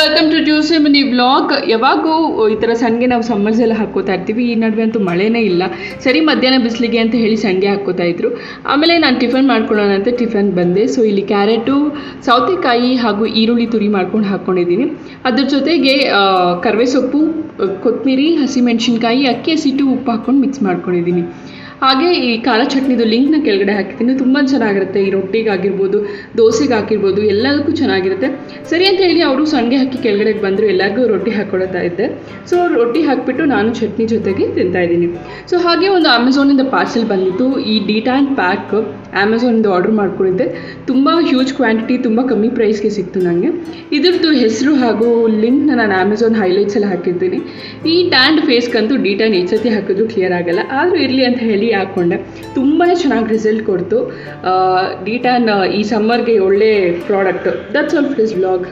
Welcome to Tuesday mini vlog. ಯಾವಾಗೂ ಈ ಥರ ಸಂಡಿಗೆ ನಾವು ಸಮ್ಮರ್ಸ್ ಎಲ್ಲ ಹಾಕ್ಕೋತಾ ಇರ್ತೀವಿ. ಈ ನಡುವೆ ಅಂತೂ ಮಳೆನೇ ಇಲ್ಲ. ಸರಿ ಮಧ್ಯಾಹ್ನ ಬಿಸಿಲಿಗೆ ಅಂತ ಹೇಳಿ ಸಂಡಿಗೆ ಹಾಕ್ಕೋತಾ ಇದ್ರು. ಆಮೇಲೆ ನಾನು ಟಿಫನ್ ಮಾಡ್ಕೊಳ್ಳೋಣ ಅಂತ ಟಿಫನ್ ಬಂದೆ. ಸೊ ಇಲ್ಲಿ ಕ್ಯಾರೆಟು, ಸೌತೆಕಾಯಿ ಹಾಗೂ ಈರುಳ್ಳಿ ತುರಿ ಮಾಡ್ಕೊಂಡು ಹಾಕ್ಕೊಂಡಿದ್ದೀನಿ. ಅದ್ರ ಜೊತೆಗೆ ಕರಿವೆ ಸೊಪ್ಪು, ಕೊತ್ತಂಬರಿ, ಹಸಿಮೆಣಸಿನ್ಕಾಯಿ, ಅಕ್ಕಿ ಹಸಿಟ್ಟು, ಉಪ್ಪು ಹಾಕ್ಕೊಂಡು ಮಿಕ್ಸ್ ಮಾಡ್ಕೊಂಡಿದ್ದೀನಿ. ಹಾಗೆ ಈ ಖಾರ ಚಟ್ನಿದು ಲಿಂಕ್ನ ಕೆಳಗಡೆ ಹಾಕಿದ್ದೀನಿ. ತುಂಬ ಚೆನ್ನಾಗಿರುತ್ತೆ. ಈ ರೊಟ್ಟಿಗಾಗಿರ್ಬೋದು, ದೋಸೆಗೆ ಹಾಕಿರ್ಬೋದು, ಎಲ್ಲದಕ್ಕೂ ಚೆನ್ನಾಗಿರುತ್ತೆ. ಸರಿ ಅಂತ ಹೇಳಿ ಅವರು ಸಂಡಿಗೆ ಹಾಕಿ ಕೆಳಗಡೆಗೆ ಬಂದರು. ಎಲ್ಲರಿಗೂ ರೊಟ್ಟಿ ಹಾಕ್ಕೊಳ್ತಾ ಇದ್ದೆ. ಸೊ ರೊಟ್ಟಿ ಹಾಕಿಬಿಟ್ಟು ನಾನು ಚಟ್ನಿ ಜೊತೆಗೆ ತಿಂತಾಯಿದ್ದೀನಿ. ಸೊ ಹಾಗೆ ಒಂದು ಅಮೆಝಾನಿಂದ ಪಾರ್ಸೆಲ್ ಬಂದಿತ್ತು. ಈ ಡಿಟಾನ್ ಪ್ಯಾಕ್ ಅಮೆಝಾನಿಂದ ಆರ್ಡ್ರ್ ಮಾಡ್ಕೊಂಡಿದ್ದೆ. ತುಂಬ ಹ್ಯೂಜ್ ಕ್ವಾಂಟಿಟಿ, ತುಂಬ ಕಮ್ಮಿ ಪ್ರೈಸ್ಗೆ ಸಿಕ್ತು ನನಗೆ. ಇದ್ರದ್ದು ಹೆಸರು ಹಾಗೂ ಲಿಂಕ್ನ ನಾನು ಅಮೆಝಾನ್ ಹೈಲೈಟ್ಸಲ್ಲಿ ಹಾಕಿದ್ದೀನಿ. ಈ ಟ್ಯಾಂಡ್ ಫೇಸ್ಗಂತೂ ಡಿಟಾನ್ ಎಷ್ಟು ಸತಿ ಹಾಕಿದ್ರು ಕ್ಲಿಯರ್ ಆಗಲ್ಲ. ಆದರೂ ಇರಲಿ ಅಂತ ಹೇಳಿ ಹಾಕ್ಕೊಂಡೆ. ತುಂಬಾ ಚೆನ್ನಾಗಿ ರಿಸಲ್ಟ್ ಕೊಡ್ತು. ಡಿಟಾನ್ ಈ ಸಮ್ಮರ್ಗೆ ಒಳ್ಳೆ product. That's all for this vlog.